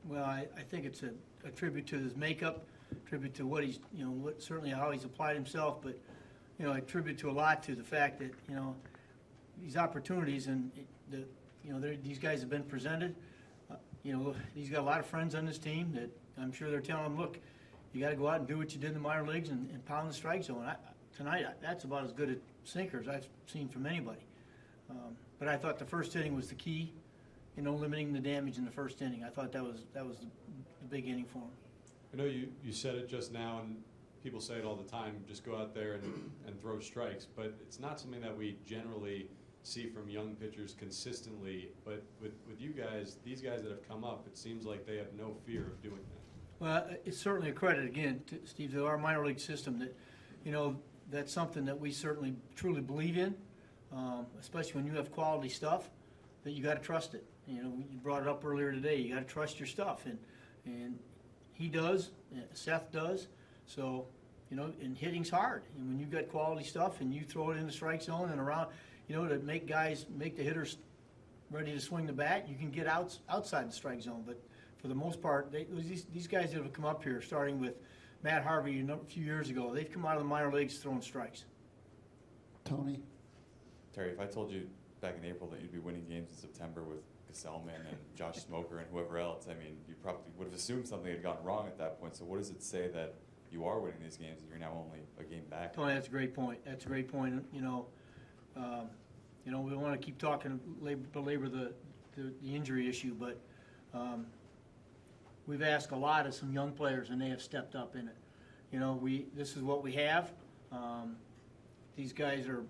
Well, I think it's a tribute to his makeup, tribute to what he's, certainly how he's applied himself, but, a tribute to a lot to the fact that, these opportunities and these guys have been presented. He's got a lot of friends on this team that I'm sure they're telling him, look, you got to go out and do what you did in the minor leagues and pound the strike zone. Tonight, that's about as good at sinkers I've seen from anybody. But I thought the first inning was the key, limiting the damage in the first inning. I thought that was the big inning for him. I know you said it just now, and people say it all the time, just go out there and throw strikes, but it's not something that we generally see from young pitchers consistently. But with you guys, these guys that have come up, it seems like they have no fear of doing that. Well, it's certainly a credit, again, to Steve, to our minor league system that, that's something that we certainly truly believe in, especially when you have quality stuff, that you got to trust it. You brought it up earlier today. You got to trust your stuff, and he does, Seth does. So, and hitting's hard. And when you've got quality stuff and you throw it in the strike zone and around, to make the hitters ready to swing the bat, you can get outside the strike zone. But for the most part, these guys that have come up here, starting with Matt Harvey a few years ago, they've come out of the minor leagues throwing strikes. Tony? Terry, if I told you back in April that you'd be winning games in September with Gesellman and Josh Smoker and whoever else, you probably would have assumed something had gone wrong at that point. So what does it say that you are winning these games and you're now only a game back? Tony, that's a great point. We want to keep talking, belabor the injury issue, but we've asked a lot of some young players, and they have stepped up in it. This is what we have. These guys are,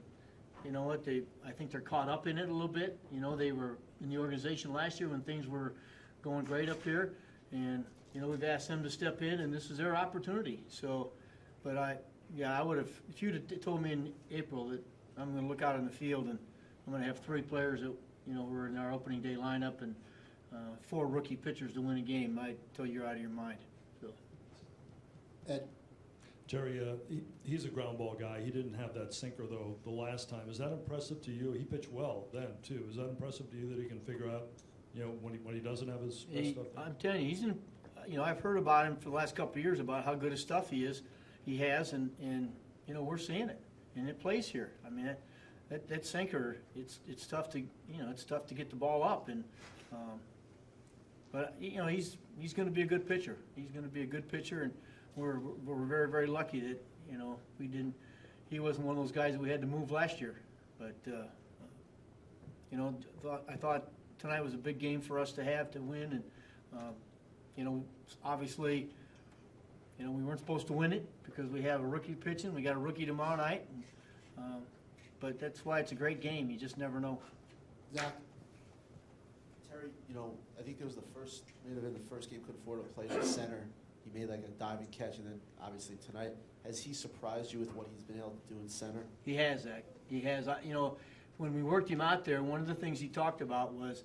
I think they're caught up in it a little bit. They were in the organization last year when things were going great up here, and we've asked them to step in, and this is their opportunity. So, but I would have, if you'd have told me in April that I'm going to look out in the field and I'm going to have 3 players that were in our opening day lineup and 4 rookie pitchers to win a game, I'd tell you you're out of your mind. So, Ed? Jerry, he's a ground ball guy. He didn't have that sinker, though, the last time. Is that impressive to you? He pitched well then, too. Is that impressive to you that he can figure out, when he doesn't have his best stuff? I'm telling you, he's in. I've heard about him for the last couple of years about how good his stuff he has, and we're seeing it, and it plays here. That sinker, it's tough to get the ball up, and but he's going to be a good pitcher. He's going to be a good pitcher, and we're very, very lucky that he wasn't one of those guys that we had to move last year. But I thought tonight was a big game for us to win, and obviously, we weren't supposed to win it because we have a rookie pitching. We got a rookie tomorrow night, but that's why it's a great game. You just never know. Zach? Terry, I think there was may have been the first game Conforto played at center. He made like a diving catch, and then obviously tonight, has he surprised you with what he's been able to do in center? He has, Zach. He has. When we worked him out there, one of the things he talked about was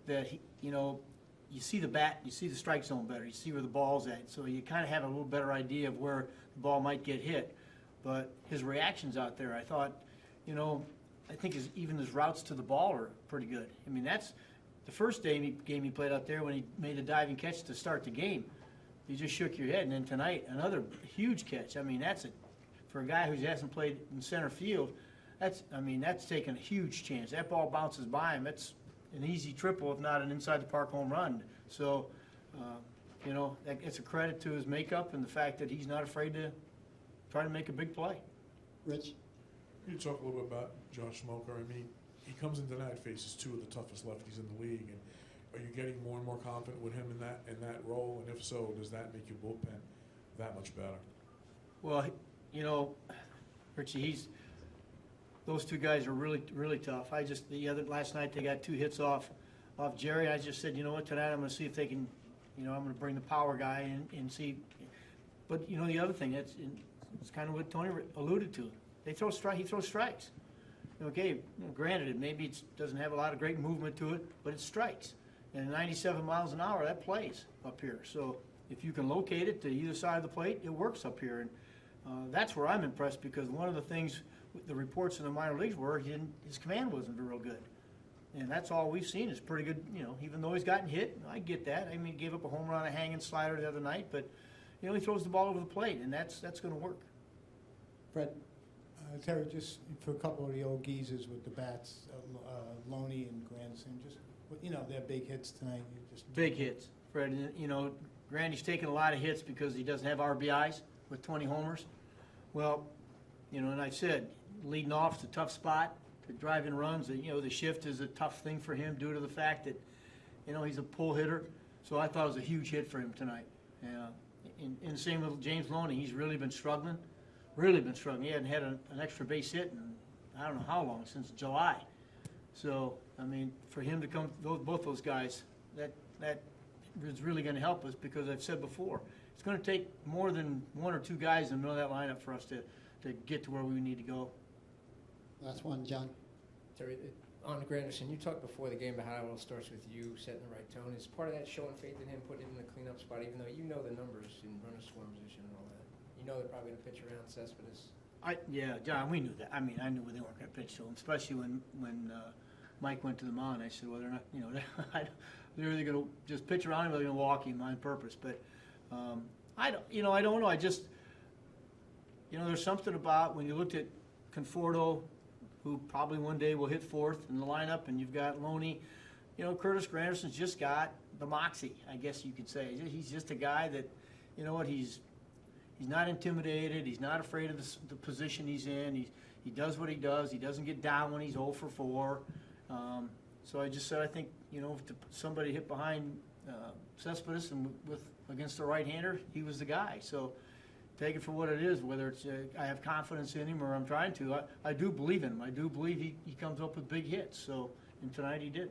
that you see the bat, you see the strike zone better, you see where the ball's at, so you kind of have a little better idea of where the ball might get hit. But his reactions out there, I thought, I think even his routes to the ball are pretty good. That's the first game he played out there when he made a diving catch to start the game. You just shook your head, and then tonight another huge catch. That's for a guy who hasn't played in center field. That's taking a huge chance. That ball bounces by him. That's an easy triple, if not an inside the park home run. So, it's a credit to his makeup and the fact that he's not afraid to try to make a big play. Rich? Can you talk a little bit about Josh Smoker? He comes into tonight, faces 2 of the toughest lefties in the league, and are you getting more and more confident with him in that role? And if so, does that make your bullpen that much better? Well, Richie, those 2 guys are really, really tough. Last night they got 2 hits off Jerry. I just said, tonight I'm going to see if they can, I'm going to bring the power guy in and see. But the other thing, it's kind of what Tony alluded to. He throws strikes. Okay, granted, maybe it doesn't have a lot of great movement to it, but it strikes. And 97 miles an hour, that plays up here. So if you can locate it to either side of the plate, it works up here. And that's where I'm impressed, because one of the things, the reports in the minor leagues were his command wasn't real good. And that's all we've seen is pretty good, even though he's gotten hit, I get that. I mean, he gave up a home run on a hanging slider the other night, but, he throws the ball over the plate, and that's going to work. Fred? Terry, just for a couple of the old geezers with the bats, Loney and Grandison, just, their big hits tonight. Big hits, Fred. And, Grandy's taking a lot of hits because he doesn't have RBIs with 20 homers. Well, and I said, leading off is a tough spot to drive in runs. The shift is a tough thing for him due to the fact that, he's a pull hitter. So I thought it was a huge hit for him tonight. And same with James Loney. He's really been struggling. He hadn't had an extra base hit in I don't know how long, since July. So, I mean, for him to come, both those guys, that is really going to help us because I've said before, it's going to take more than one or two guys in the middle of that lineup for us to get to where we need to go. Last one, John. Terry, on Granderson, you talked before the game about how it all starts with you setting the right tone. Is part of that showing faith in him, putting him in the cleanup spot, even though you know the numbers in runner scoring position and all that? You know they're probably going to pitch around Cespedes. Yeah, John, we knew that. I mean, I knew they weren't going to pitch to him, especially when Mike went to the mound. I said, well, they're not, they're either going to just pitch around him or they're going to walk him on purpose. But I don't know. I just, there's something about when you looked at Conforto, who probably one day will hit fourth in the lineup, and you've got Loney. Curtis Granderson's just got the moxie, I guess you could say. He's just a guy that, he's not intimidated. He's not afraid of the position he's in. He does what he does. He doesn't get down when he's 0 for 4. So I just said I think, if somebody hit behind Cespedes and against a right-hander, he was the guy. So take it for what it is, whether it's I have confidence in him or I'm trying to. I do believe in him. I do believe he comes up with big hits. So, and tonight he did.